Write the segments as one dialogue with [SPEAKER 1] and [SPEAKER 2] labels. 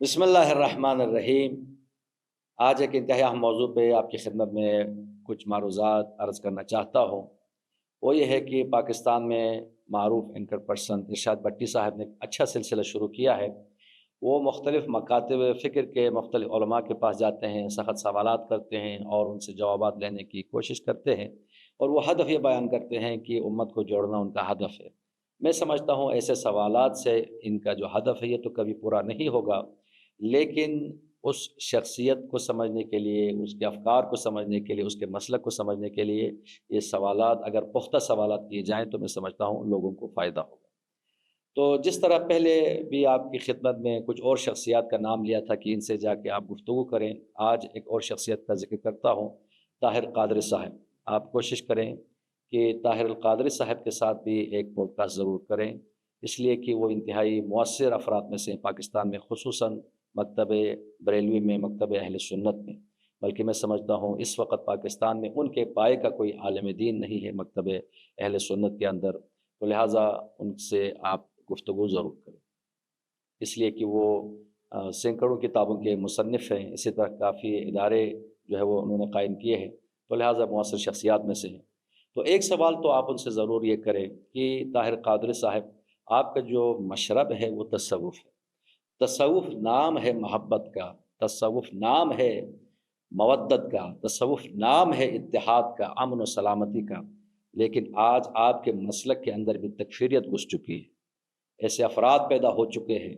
[SPEAKER 1] بسم اللہ الرحمن الرحیم۔ آج ایک انتہائی اہم موضوع پہ آپ کی خدمت میں کچھ معروضات عرض کرنا چاہتا ہوں۔ وہ یہ ہے کہ پاکستان میں معروف اینکر پرسن ارشاد بٹی صاحب نے ایک اچھا سلسلہ شروع کیا ہے۔ وہ مختلف مکاتب فکر کے مختلف علماء کے پاس جاتے ہیں، سخت سوالات کرتے ہیں اور ان سے جوابات لینے کی کوشش کرتے ہیں، اور وہ ہدف یہ بیان کرتے ہیں کہ امت کو جوڑنا ان کا ہدف ہے۔ میں سمجھتا ہوں ایسے سوالات سے ان کا جو ہدف ہے یہ تو کبھی پورا نہیں ہوگا، لیکن اس شخصیت کو سمجھنے کے لیے، اس کے افکار کو سمجھنے کے لیے، اس کے مسلک کو سمجھنے کے لیے یہ سوالات اگر پختہ سوالات کیے جائیں تو میں سمجھتا ہوں لوگوں کو فائدہ ہوگا۔ تو جس طرح پہلے بھی آپ کی خدمت میں کچھ اور شخصیات کا نام لیا تھا کہ ان سے جا کے آپ گفتگو کریں، آج ایک اور شخصیت کا ذکر کرتا ہوں، طاہر قادری صاحب۔ آپ کوشش کریں کہ طاہر القادری صاحب کے ساتھ بھی ایک پوڈ کاسٹ ضرور کریں، اس لیے کہ وہ انتہائی مؤثر افراد میں سے ہیں پاکستان میں، خصوصاً مکتب بریلوی میں، مکتب اہل سنت میں۔ بلکہ میں سمجھتا ہوں اس وقت پاکستان میں ان کے پائے کا کوئی عالم دین نہیں ہے مکتب اہل سنت کے اندر، تو لہٰذا ان سے آپ گفتگو ضرور کریں، اس لیے کہ وہ سینکڑوں کتابوں کے مصنف ہیں، اسی طرح کافی ادارے جو ہے وہ انہوں نے قائم کیے ہیں، تو لہٰذا مؤثر شخصیات میں سے ہیں۔ تو ایک سوال تو آپ ان سے ضرور یہ کریں کہ طاہر قادری صاحب، آپ کا جو مشرب ہے وہ تصوف ہے۔ تصوف نام ہے محبت کا، تصوف نام ہے مودت کا، تصوف نام ہے اتحاد کا، امن و سلامتی کا، لیکن آج آپ کے مسلک کے اندر بھی تکفیریت گھس چکی ہے۔ ایسے افراد پیدا ہو چکے ہیں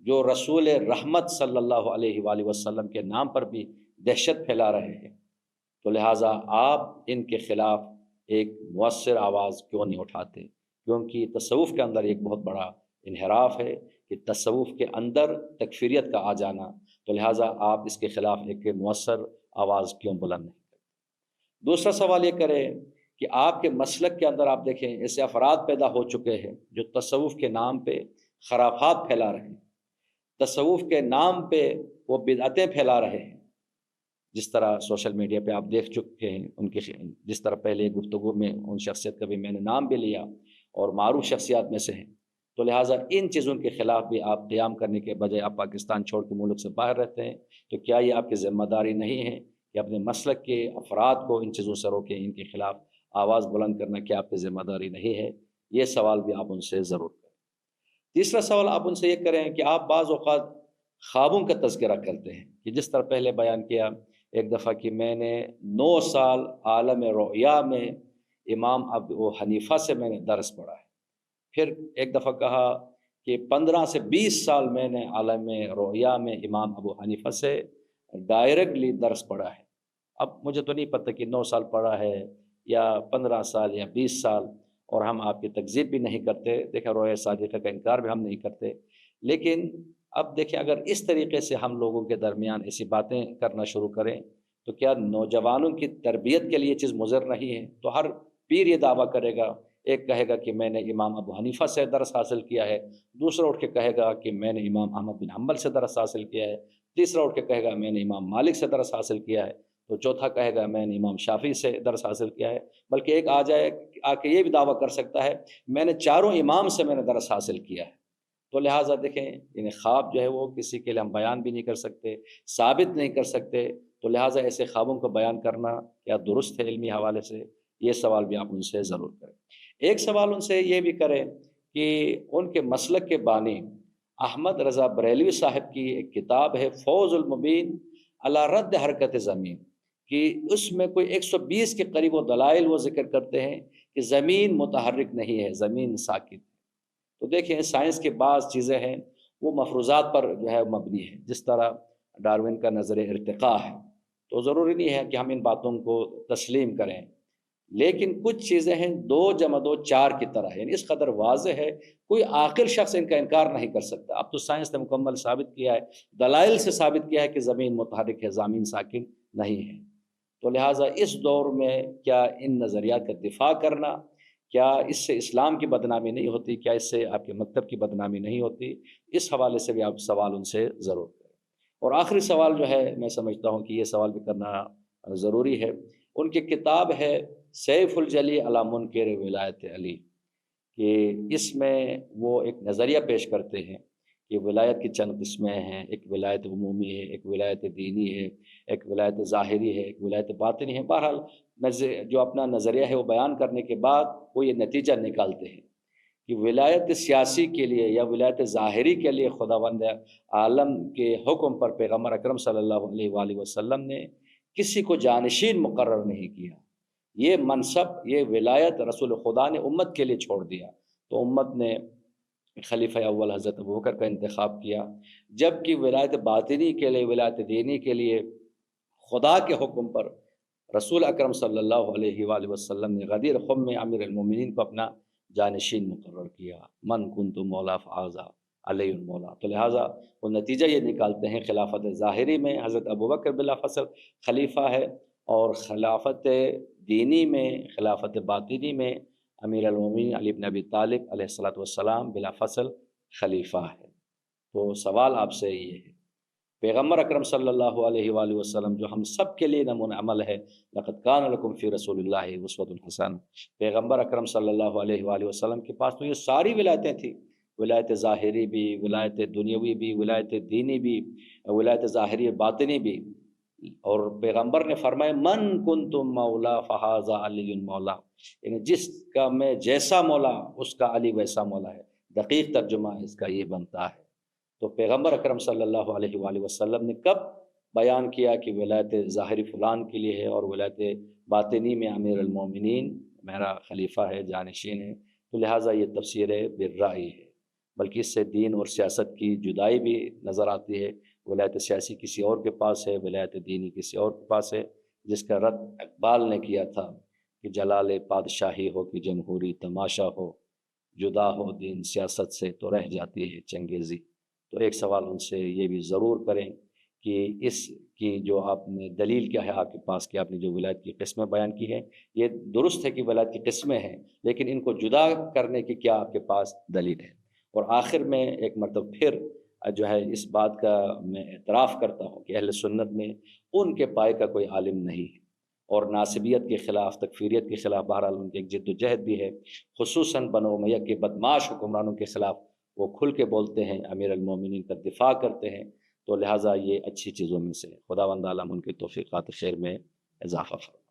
[SPEAKER 1] جو رسول رحمت صلی اللہ علیہ وآلہ وسلم کے نام پر بھی دہشت پھیلا رہے ہیں، تو لہٰذا آپ ان کے خلاف ایک مؤثر آواز کیوں نہیں اٹھاتے؟ کیونکہ تصوف کے اندر ایک بہت بڑا انحراف ہے کہ تصوف کے اندر تکفیریت کا آ جانا، تو لہٰذا آپ اس کے خلاف ایک مؤثر آواز کیوں بلند نہیں کرتے؟ دوسرا سوال یہ کریں کہ آپ کے مسلک کے اندر آپ دیکھیں ایسے افراد پیدا ہو چکے ہیں جو تصوف کے نام پہ خرافات پھیلا رہے ہیں، تصوف کے نام پہ وہ بدعتیں پھیلا رہے ہیں۔ جس طرح سوشل میڈیا پہ آپ دیکھ چکے ہیں ان کی، جس طرح پہلے گفتگو میں ان شخصیت کا بھی میں نے نام بھی لیا اور معروف شخصیات میں سے ہیں، تو لہٰذا ان چیزوں کے خلاف بھی آپ قیام کرنے کے بجائے آپ پاکستان چھوڑ کے ملک سے باہر رہتے ہیں، تو کیا یہ آپ کی ذمہ داری نہیں ہے کہ اپنے مسلک کے افراد کو ان چیزوں سے روکیں، ان کے خلاف آواز بلند کرنا کیا آپ کی ذمہ داری نہیں ہے؟ یہ سوال بھی آپ ان سے ضرور کریں۔ تیسرا سوال آپ ان سے یہ کریں کہ آپ بعض اوقات خوابوں کا تذکرہ کرتے ہیں، کہ جس طرح پہلے بیان کیا ایک دفعہ کہ میں نے 9 سال عالم رؤیا میں امام ابو حنیفہ سے میں نے درس پڑھا ہے۔ پھر ایک دفعہ کہا کہ 15 سے 20 سال میں نے عالم رؤیا میں امام ابو حنیفہ سے ڈائریکٹلی درس پڑھا ہے۔ اب مجھے تو نہیں پتہ کہ 9 سال پڑھا ہے یا 15 سال یا 20 سال، اور ہم آپ کی تکذیب بھی نہیں کرتے، دیکھیں رؤیا صادقہ کا انکار بھی ہم نہیں کرتے، لیکن اب دیکھیں اگر اس طریقے سے ہم لوگوں کے درمیان ایسی باتیں کرنا شروع کریں تو کیا نوجوانوں کی تربیت کے لیے یہ چیز مضر نہیں ہے؟ تو ہر پیر یہ دعویٰ کرے گا، ایک کہے گا کہ میں نے امام ابو حنیفہ سے درس حاصل کیا ہے، دوسرا اٹھ کے کہے گا کہ میں نے امام احمد بن حنبل سے درس حاصل کیا ہے، تیسرا اٹھ کے کہے گا میں نے امام مالک سے درس حاصل کیا ہے، تو چوتھا کہے گا میں نے امام شافعی سے درس حاصل کیا ہے، بلکہ ایک آ کے یہ بھی دعویٰ کر سکتا ہے میں نے چاروں امام سے میں نے درس حاصل کیا ہے۔ تو لہٰذا دیکھیں یعنی خواب جو ہے وہ کسی کے لیے ہم بیان بھی نہیں کر سکتے، ثابت نہیں کر سکتے، تو لہٰذا ایسے خوابوں کو بیان کرنا کیا درست ہے علمی حوالے سے؟ یہ سوال بھی آپ ان سے ضرور کریں۔ ایک سوال ان سے یہ بھی کریں کہ ان کے مسلک کے بانی احمد رضا بریلوی صاحب کی ایک کتاب ہے فوز المبین علی رد حرکت زمین، کہ اس میں کوئی 120 کے قریب و دلائل وہ ذکر کرتے ہیں کہ زمین متحرک نہیں ہے، زمین ساکن۔ تو دیکھیں سائنس کے بعض چیزیں ہیں وہ مفروضات پر جو ہے مبنی ہے، جس طرح ڈارون کا نظریہ ارتقاء ہے، تو ضروری نہیں ہے کہ ہم ان باتوں کو تسلیم کریں، لیکن کچھ چیزیں ہیں 2+2=4 کی طرح، یعنی اس قدر واضح ہے کوئی عاقل شخص ان کا انکار نہیں کر سکتا۔ اب تو سائنس نے مکمل ثابت کیا ہے، دلائل سے ثابت کیا ہے کہ زمین متحرک ہے، زمین ساکن نہیں ہے۔ تو لہٰذا اس دور میں کیا ان نظریات کا دفاع کرنا، کیا اس سے اسلام کی بدنامی نہیں ہوتی؟ کیا اس سے آپ کے مکتب کی بدنامی نہیں ہوتی؟ اس حوالے سے بھی آپ سوال ان سے ضرور کریں۔ اور آخری سوال جو ہے میں سمجھتا ہوں کہ یہ سوال بھی کرنا ضروری ہے، ان کی کتاب ہے سیف الجلی علی منکر ولایت علی، کہ اس میں وہ ایک نظریہ پیش کرتے ہیں کہ ولایت کی چند قسمیں ہیں، ایک ولایت عمومی ہے، ایک ولایت دینی ہے، ایک ولایت ظاہری ہے، ایک ولایت باطنی ہے۔ بہرحال جو اپنا نظریہ ہے وہ بیان کرنے کے بعد وہ یہ نتیجہ نکالتے ہیں کہ ولایت سیاسی کے لیے یا ولایت ظاہری کے لیے خداوند عالم کے حکم پر پیغمبر اکرم صلی اللہ علیہ وآلہ وسلم نے کسی کو جانشین مقرر نہیں کیا۔ یہ منصب، یہ ولایت رسول خدا نے امت کے لیے چھوڑ دیا، تو امت نے خلیفہ اول حضرت ابوبکر کا انتخاب کیا، جبکہ ولایت باطنی کے لیے، ولایت دینی کے لیے خدا کے حکم پر رسول اکرم صلی اللہ علیہ وآلہ وسلم نے غدیر خم میں امیر المومنین کو اپنا جانشین مقرر کیا۔ من کنت مولا فہذا علی المولا۔ تو لہٰذا وہ نتیجہ یہ نکالتے ہیں، خلافت ظاہری میں حضرت ابوبکر بلا فصل خلیفہ ہے، اور خلافت دینی میں، خلافت باطنی میں امیر المومنین علی بن ابی طالب علیہ الصلوۃ والسلام بلا فصل خلیفہ ہے۔ تو سوال آپ سے یہ ہے، پیغمبر اکرم صلی اللہ علیہ وآلہ وسلم جو ہم سب کے لیے نمونہ عمل ہے، لقد کان لکم فی رسول اللہ اسوۃ حسنہ، پیغمبر اکرم صلی اللہ علیہ وآلہ وسلم کے پاس تو یہ ساری ولایتیں تھیں، ولایت ظاہری بھی، ولایت دنیاوی بھی، ولایت دینی بھی، ولایت ظاہری باطنی بھی، اور پیغمبر نے فرمایا من کنتم مولا فہذا علی المولا، یعنی جس کا میں جیسا مولا اس کا علی ویسا مولا ہے۔ دقیق ترجمہ اس کا یہ بنتا ہے۔ تو پیغمبر اکرم صلی اللہ علیہ وآلہ وسلم نے کب بیان کیا کہ ولایت ظاہری فلان کے لیے ہے اور ولایت باطنی میں امیر المومنین میرا خلیفہ ہے، جانشین ہے؟ تو لہٰذا یہ تفسیر بالرأی ہے، بلکہ اس سے دین اور سیاست کی جدائی بھی نظر آتی ہے۔ ولایت سیاسی کسی اور کے پاس ہے، ولایت دینی کسی اور کے پاس ہے، جس کا رد اقبال نے کیا تھا کہ جلال پادشاہی ہو کہ جمہوری تماشا ہو، جدا ہو دین سیاست سے تو رہ جاتی ہے چنگیزی۔ تو ایک سوال ان سے یہ بھی ضرور کریں کہ اس کی جو آپ نے دلیل کیا ہے آپ کے پاس، کہ آپ نے جو ولایت کی قسمیں بیان کی ہیں، یہ درست ہے کہ ولایت کی قسمیں ہیں، لیکن ان کو جدا کرنے کی کیا آپ کے پاس دلیل ہے؟ اور آخر میں ایک مرتبہ پھر جو ہے اس بات کا میں اعتراف کرتا ہوں کہ اہل سنت میں ان کے پائے کا کوئی عالم نہیں ہے، اور ناسبیت کے خلاف، تکفیریت کے خلاف بہرحال ان کی ایک جد و جہد بھی ہے، خصوصاً بنو امیہ کے بدمعاش حکمرانوں کے خلاف وہ کھل کے بولتے ہیں، امیر المومنین کا دفاع کرتے ہیں۔ تو لہٰذا یہ اچھی چیزوں میں سے، خداوند عالم ان کے توفیقات خیر میں اضافہ فرمائے۔